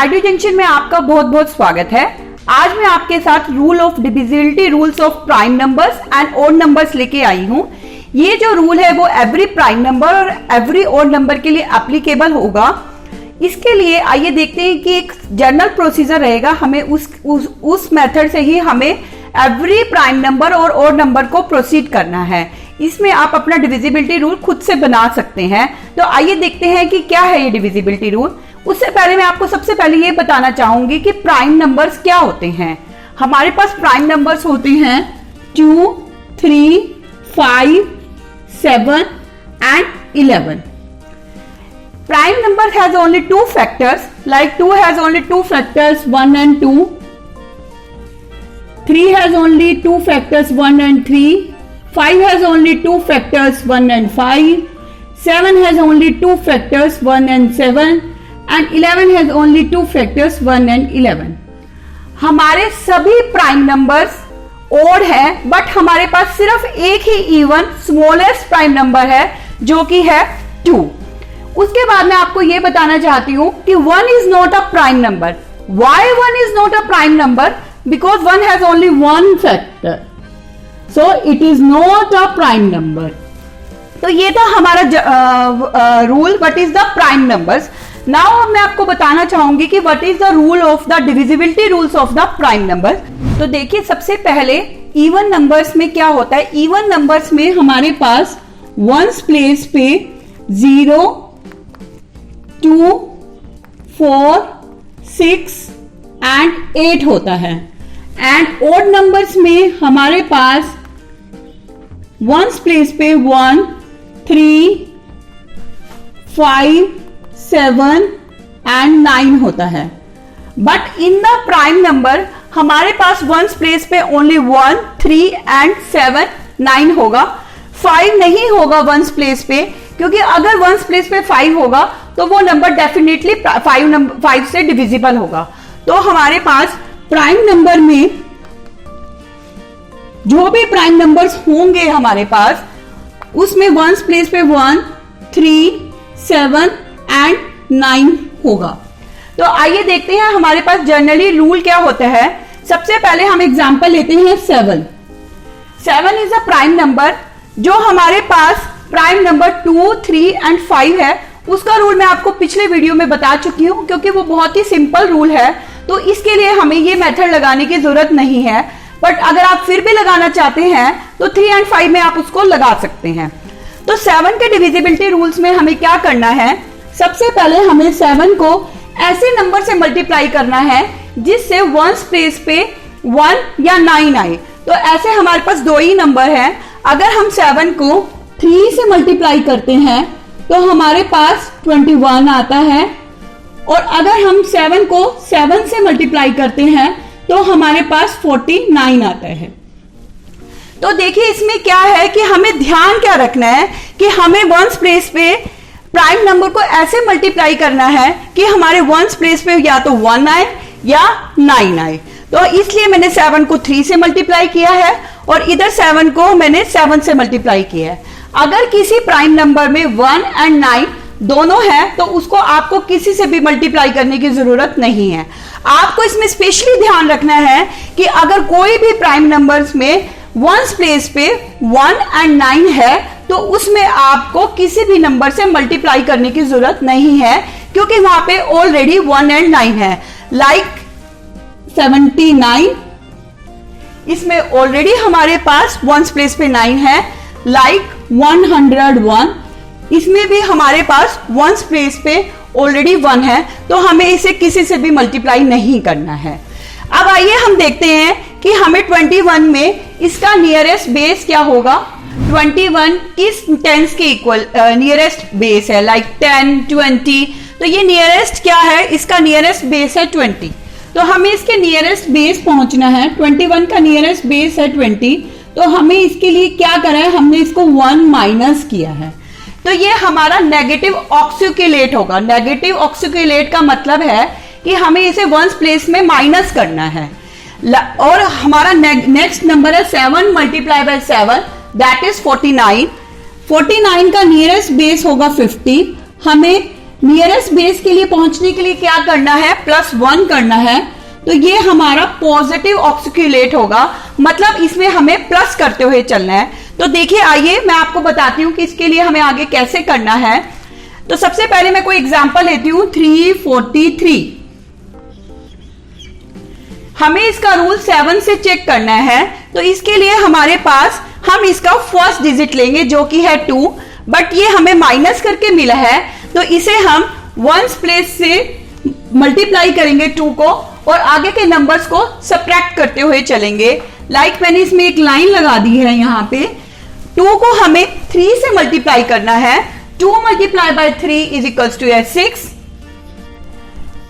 ID junction में आपका बहुत बहुत स्वागत है। आज मैं आपके साथ rule of divisibility, rules of prime numbers and odd numbers लेके आई हूँ। ये जो रूल है वो एवरी प्राइम नंबर और एवरी ओड नंबर के लिए एप्लीकेबल होगा। इसके लिए आइए देखते हैं कि एक जनरल प्रोसीजर रहेगा, हमें उस मेथड से ही हमें एवरी प्राइम नंबर और ओड नंबर को प्रोसीड करना है। इसमें आप अपना डिविजिबिलिटी रूल खुद से बना सकते हैं। तो आइए देखते हैं कि क्या है ये डिविजिबिलिटी रूल। उससे पहले मैं आपको सबसे पहले ये बताना चाहूंगी कि प्राइम नंबर्स क्या होते हैं। हमारे पास प्राइम नंबर्स होते हैं 2, 3, 5, 7 and 11. Prime number has only two factors, like 2 has only two factors 1 and 2. 3 has only two factors 1 and 3. 5 has only two factors 1 and 5. 7 has only two factors 1 and 7. And 11 has only two factors 1 and 11. हमारे सभी prime numbers odd है, but हमारे पास सिर्फ एक ही even smallest prime number है जो कि है 2। उसके बाद मैं आपको यह बताना चाहती हूं कि 1 is not a prime number. Why 1 is not a prime number? Because 1 has only one factor, so it is not a prime number. तो ये था हमारा rule what is the prime numbers. Now मैं आपको बताना चाहूंगी कि what is the rule of the divisibility rules of the prime number. तो देखिए, सबसे पहले इवन नंबर्स में क्या होता है। इवन नंबर्स में हमारे पास वंस प्लेस पे 0, 2, 4, 6 एंड 8 होता है। एंड ओड नंबर्स में हमारे पास वंस प्लेस पे 1, 3, 5, 7 एंड 9 होता है। But in the prime number हमारे पास वंस प्लेस पे ओनली 1, 3 एंड 7, 9 होगा। 5 नहीं होगा वंस प्लेस पे, क्योंकि अगर वंस प्लेस पे 5 होगा तो वो नंबर डेफिनेटली 5 से डिविजिबल होगा। तो हमारे पास प्राइम नंबर में जो भी प्राइम नंबर्स होंगे हमारे पास, उसमें वंस प्लेस पे 1, 3, 7 एंड 9 होगा। तो आइए देखते हैं हमारे पास जनरली रूल क्या होता है। सबसे पहले हम एग्जांपल लेते हैं 7। 7 इज अ प्राइम नंबर। जो हमारे पास प्राइम नंबर 2, 3 एंड 5 है, उसका रूल मैं आपको पिछले वीडियो में बता चुकी हूं, क्योंकि वो बहुत ही सिंपल रूल है। तो इसके लिए हमें ये मेथड लगाने की जरूरत नहीं है। बट अगर आप फिर भी लगाना चाहते हैं तो 3 एंड 5 में आप उसको लगा सकते हैं। तो 7 के डिविजिबिलिटी रूल्स में हमें क्या करना है। सबसे पहले हमें 7 को ऐसे नंबर से मल्टीप्लाई करना है जिससे वंस प्लेस पे 1 या 9 आए। तो ऐसे हमारे पास दो ही नंबर है। अगर हम 7 को 3 से मल्टीप्लाई करते हैं तो हमारे पास 21 आता है, और अगर हम 7 को 7 से मल्टीप्लाई करते हैं तो हमारे पास 49 आता है। तो देखिए, इसमें क्या है कि हमें ध्यान क्या रखना है कि हमें वंस प्लेस पे प्राइम नंबर को ऐसे मल्टीप्लाई करना है कि हमारे वंस प्लेस पे या तो 1 आए या 9 आए। तो इसलिए मैंने 7 को 3 से मल्टीप्लाई किया है और इधर 7 को मैंने 7 से मल्टीप्लाई किया है। अगर किसी प्राइम नंबर में 1 एंड 9 दोनों है तो उसको आपको किसी से भी मल्टीप्लाई करने की जरूरत नहीं है। आपको इसमें स्पेशली ध्यान रखना है कि अगर कोई भी प्राइम नंबर्स में वंस प्लेस पे 1 एंड 9 है तो उसमें आपको किसी भी नंबर से मल्टीप्लाई करने की जरूरत नहीं है, क्योंकि वहां पे ऑलरेडी 1 एंड 9 है। लाइक 79, इसमें ऑलरेडी हमारे पास वंस प्लेस पे 9 है। लाइक 101, इसमें भी हमारे पास वंस प्लेस पे ऑलरेडी 1 है, तो हमें इसे किसी से भी मल्टीप्लाई नहीं करना है। अब आइए हम देखते हैं कि हमें 21 में इसका नियरेस्ट बेस क्या होगा। 21 किस टेंस के इक्वल नियरेस्ट बेस है, लाइक 10, 20। तो ये नियरेस्ट क्या है, इसका नियरेस्ट बेस है 20। तो हमें इसके नियरेस्ट बेस पहुंचना है। 21 का नियरेस्ट बेस है 20। तो हमें इसके लिए क्या करा है, हमने इसको 1 माइनस किया है। तो ये हमारा नेगेटिव ऑक्सीक्यूलेट होगा। नेगेटिव ऑक्सीक्यूलेट का मतलब है कि हमें इसे वंस प्लेस में माइनस करना है। और हमारा नेक्स्ट नंबर है 7 मल्टीप्लाई बाय 7, दैट इज 49। 49 का नियरेस्ट बेस होगा 50। हमें नियरेस्ट बेस के लिए पहुंचने के लिए क्या करना है, +1 करना है। तो ये हमारा पॉजिटिव ऑक्सीक्यूलेट होगा, मतलब इसमें हमें प्लस करते हुए चलना है। तो देखिए, आइए मैं आपको बताती हूं कि इसके लिए हमें आगे कैसे करना है। तो सबसे पहले मैं कोई एग्जांपल लेती हूं, 343। हमें इसका रूल 7 से चेक करना है। तो इसके लिए हमारे पास हम इसका फर्स्ट डिजिट लेंगे जो कि है 2, बट ये हमें माइनस करके मिला है, तो इसे हम वंस प्लेस से मल्टीप्लाई करेंगे 2 को, और आगे के नंबर्स को सब्ट्रैक्ट करते हुए चलेंगे। लाइक मैंने इसमें एक लाइन लगा दी है यहाँ पे। 2 को हमें 3 से मल्टीप्लाई करना है। 2 multiply by 3 is equals to 6,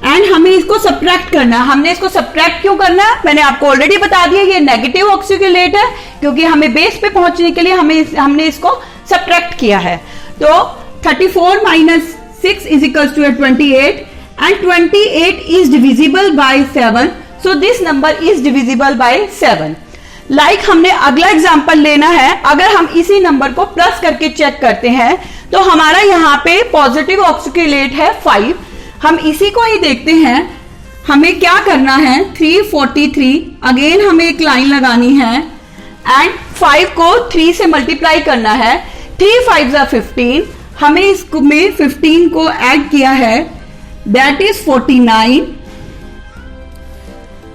and हमें इसको सब्ट्रैक्ट करना है। हमने इसको सब्ट्रैक्ट क्यों करना है, मैंने आपको ऑलरेडी बता दिया, ये नेगेटिव ऑक्सीक्यूलेट है, क्योंकि हमें बेस पे पहुंचने के लिए हमने इसको सब्ट्रैक्ट किया है। तो 34 minus 6 is equals to 28, and 28 is divisible by 7, so this number is divisible by 7. Like हमने अगला एग्जांपल लेना है। अगर हम इसी नंबर को प्लस करके चेक करते हैं तो हमारा यहाँ पे पॉजिटिव ऑक्सीक्यूलेट है 5। हम इसी को ही देखते हैं। हमें क्या करना है, 343 अगेन हमें एक लाइन लगानी है, एंड 5 को 3 से मल्टीप्लाई करना है। 3 5 15, हमें इसमें 15 को ऐड किया है, that is 49,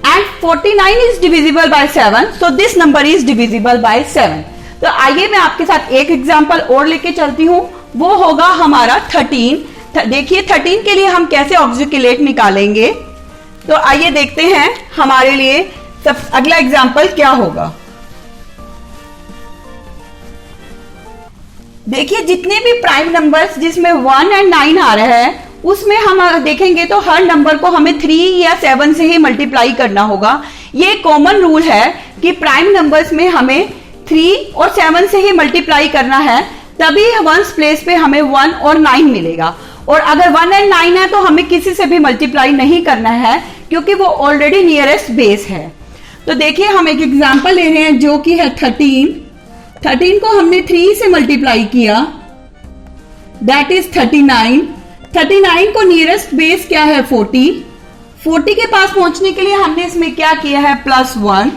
and 49 is divisible by 7, so this number is divisible by 7. तो आइए मैं आपके साथ एक एग्जांपल और लेके चलती हूं, वो होगा हमारा 13। देखिए 13 के लिए हम कैसे ऑक्सीक्यूलेट निकालेंगे। तो आइए देखते हैं हमारे लिए सब अगला एग्जांपल क्या होगा। देखिए जितने भी प्राइम नंबर्स जिसमें 1 और 9 आ रहे हैं, उसमें हम देखेंगे तो हर नंबर को हमें 3 या 7 से ही मल्टीप्लाई करना होगा। ये कॉमन रूल है कि प्राइम नंबर्स में हमें 3 और 7 से ही मल्टीप्लाई करना है, तभी वंस प्लेस पे हमें 1 और 9 मिलेगा। और अगर 1 और 9 है तो हमें किसी से भी मल्टीप्लाई नहीं करना है, क्योंकि वो ऑलरेडी नियरेस्ट बेस है। तो देखिए हम एक एग्जाम्पल ले रहे हैं जो कि है 13। 13 को हमने 3 से मल्टीप्लाई किया, दैट इज 39। 39 को नियरेस्ट बेस क्या है 40। 40 के पास पहुंचने के लिए हमने इसमें क्या किया है, +1।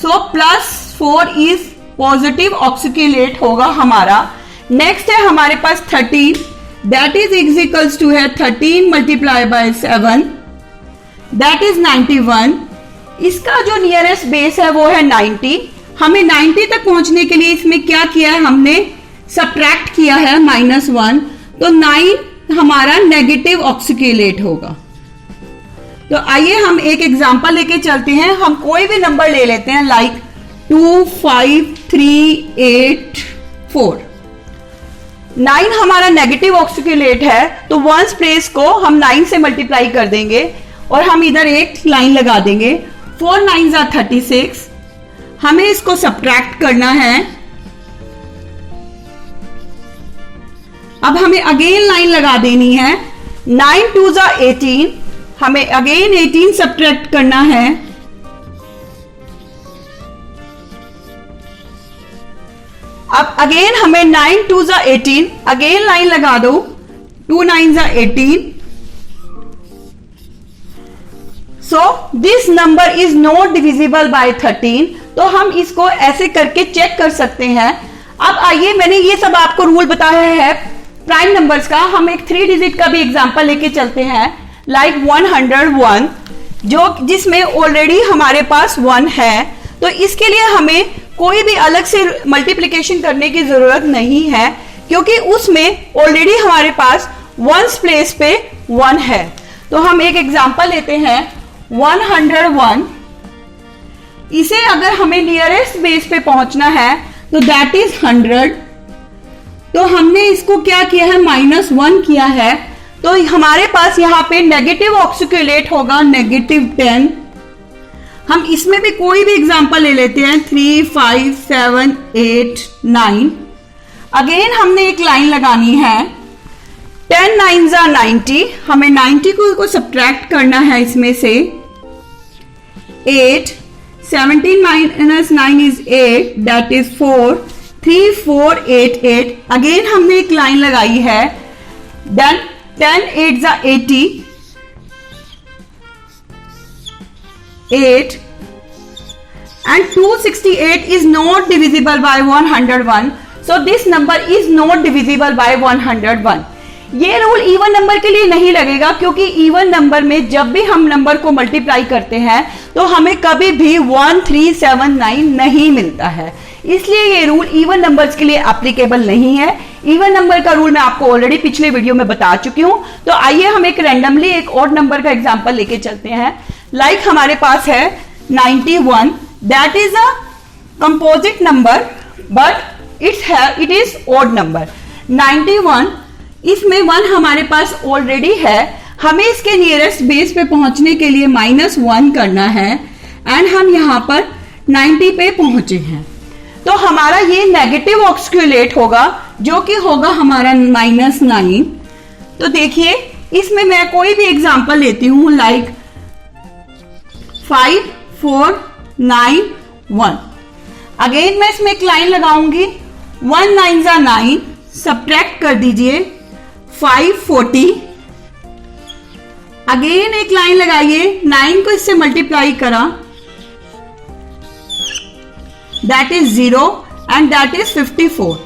सो +4 इज पॉजिटिव ऑक्सीक्यूलेट होगा हमारा। नेक्स्ट है हमारे पास 13, दैट इज इक्वल्स टू है 13 मल्टीप्लाई बाय 7, दैट इज 91। इसका जो नियरेस्ट बेस है वो है 90। हमें 90 तक पहुंचने के लिए इसमें क्या किया है, हमने सब्ट्रैक्ट किया है -1, तो 9 हमारा नेगेटिव ऑक्सीक्यूलेट होगा। तो आइए हम एक एग्जांपल लेके चलते हैं। हम कोई भी नंबर ले लेते हैं, लाइक 2 5 3 8 4। 9 हमारा नेगेटिव ऑक्सीक्यूलेट है, तो वंस प्लेस को हम 9 से मल्टीप्लाई कर देंगे और हम इधर एक लाइन लगा देंगे। 4 9s are 36। हमें इसको सब्ट्रैक्ट करना है। अब हमें अगेन लाइन लगा देनी है। 9 2s are 18, हमें अगेन 18 सब्ट्रैक्ट करना है। अब अगेन हमें 9 2s are 18, अगेन लाइन लगा दो। 2 9s are 18। So this number is not divisible by 13। तो हम इसको ऐसे करके चेक कर सकते हैं। अब आइए, मैंने ये सब आपको रूल बताया है प्राइम नंबर्स का। हम एक 3 डिजिट का भी एग्जांपल लेके चलते हैं, लाइक 101, जो जिसमें ऑलरेडी हमारे पास 1 है। तो इसके लिए हमें कोई भी अलग से मल्टीप्लिकेशन करने की जरूरत नहीं है, क्योंकि उसमें ऑलरेडी हमारे पास वंस प्लेस पे 1 है। तो हम एक एग्जांपल लेते हैं 101। इसे अगर हमें नियरेस्ट बेस पे पहुंचना है तो दैट इज 100। तो हमने इसको क्या किया है, -1 किया है। तो हमारे पास यहाँ पे नेगेटिव ऑक्सीक्यूलेट होगा -10। हम इसमें भी कोई भी एग्जांपल ले लेते हैं, 3 5 7 8 9। अगेन हमने एक लाइन लगानी है। 10 9s are 90, हमें 90 को सब्ट्रैक्ट करना है इसमें से। 8 17 minus 9 is 8, that is 4। 3 4 8 8। Again हमने एक लाइन लगाई है। देन 10 8 जा 80, 8, and 268 is not divisible by 101. So this number is not divisible by 101. ये रूल इवन नंबर के लिए नहीं लगेगा, क्योंकि इवन नंबर में जब भी हम नंबर को मल्टीप्लाई करते हैं तो हमें कभी भी 1379 नहीं मिलता है, इसलिए ये रूल इवन नंबर्स के लिए एप्लीकेबल नहीं है। इवन नंबर का रूल मैं आपको ऑलरेडी पिछले वीडियो में बता चुकी हूं। तो आइए हम एक रैंडमली एक ऑड नंबर का एग्जांपल लेके चलते हैं। लाइक हमारे पास है 91, that is a composite number but it is odd number. 91, इसमें 1 हमारे पास ऑलरेडी है, हमें इसके नियरेस्ट बेस पे पहुंचने के लिए -1 करना है एंड हम यहां पर 90 पे पहुंचे हैं। तो हमारा ये नेगेटिव ऑक्सक्यूलेट होगा, जो कि होगा हमारा -9। तो देखिए इसमें मैं कोई भी एग्जांपल लेती हूं, लाइक 5 4 9 1। अगेन मैं इसमें एक लाइन लगाऊंगी, 1 9 जा 9, सब्ट्रैक्ट कर दीजिए 540। अगेन एक लाइन लगाइए, 9 को इससे मल्टीप्लाई करा, that is 0 and that is 54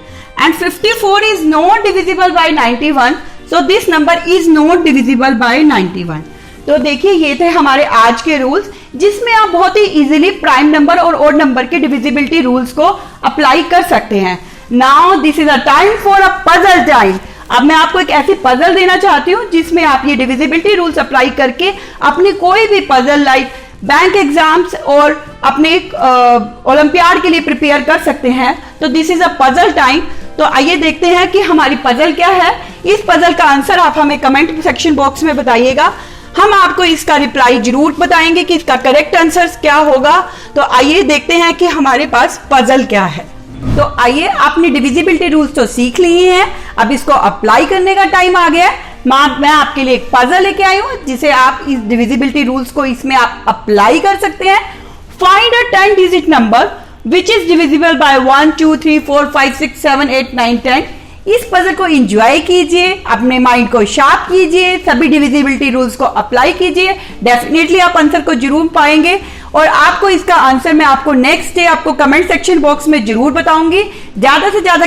and 54 is not divisible by 91, so this number is not divisible by 91। तो देखिए ये थे हमारे आज के रूल्स, जिसमें आप बहुत ही इजीली प्राइम नंबर और ऑड नंबर के डिविजिबिलिटी रूल्स को अप्लाई कर सकते हैं। Now this is a time for a puzzle time. अब मैं आपको एक ऐसी पजल देना चाहती हूं जिसमें आप ये डिविजिबिलिटी रूल्स अप्लाई करके अपनी कोई भी पजल लाइक बैंक एग्जाम्स और अपने ओलंपियाड के लिए प्रिपेयर कर सकते हैं। तो this is a puzzle time. तो आइए देखते हैं कि हमारी पजल क्या है। इस पजल का आंसर आप हमें कमेंट सेक्शन बॉक्स में बताइएगा, हम आपको इसका रिप्लाई जरूर बताएंगे कि इसका करेक्ट आंसर क्या होगा। तो आइए देखते हैं कि हमारे पास पजल क्या है। तो आइए, आपने डिविजिबिलिटी रूल्स तो सीख लिए हैं, अब इसको अप्लाई करने का टाइम आ गया है। मैं आपके लिए एक पजल लेके आई हूं जिसे आप इस डिविजिबिलिटी रूल्स को इसमें आप अप्लाई कर सकते हैं। Find a 10 digit number which is divisible by 1 2 3 4 5 6 7 8 9 10। इस पजल को एंजॉय कीजिए, अपने माइंड को शार्प कीजिए, सभी डिविजिबिलिटी रूल्स को अप्लाई कीजिए, डेफिनेटली आप आंसर को जरूर पाएंगे। और आपको इसका आंसर मैं आपको नेक्स्ट डे आपको कमेंट सेक्शन बॉक्स में जरूर बताऊंगी। ज्यादा से ज्यादा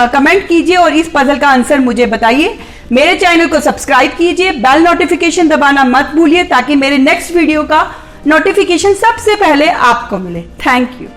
कमेंट कीजिए और इस पजल का आंसर मुझे बताइए। मेरे चैनल को सब्सक्राइब कीजिए, बेल नोटिफिकेशन दबाना मत भूलिए ताकि मेरे नेक्स्ट वीडियो का नोटिफिकेशन सबसे पहले आपको मिले। Thank you.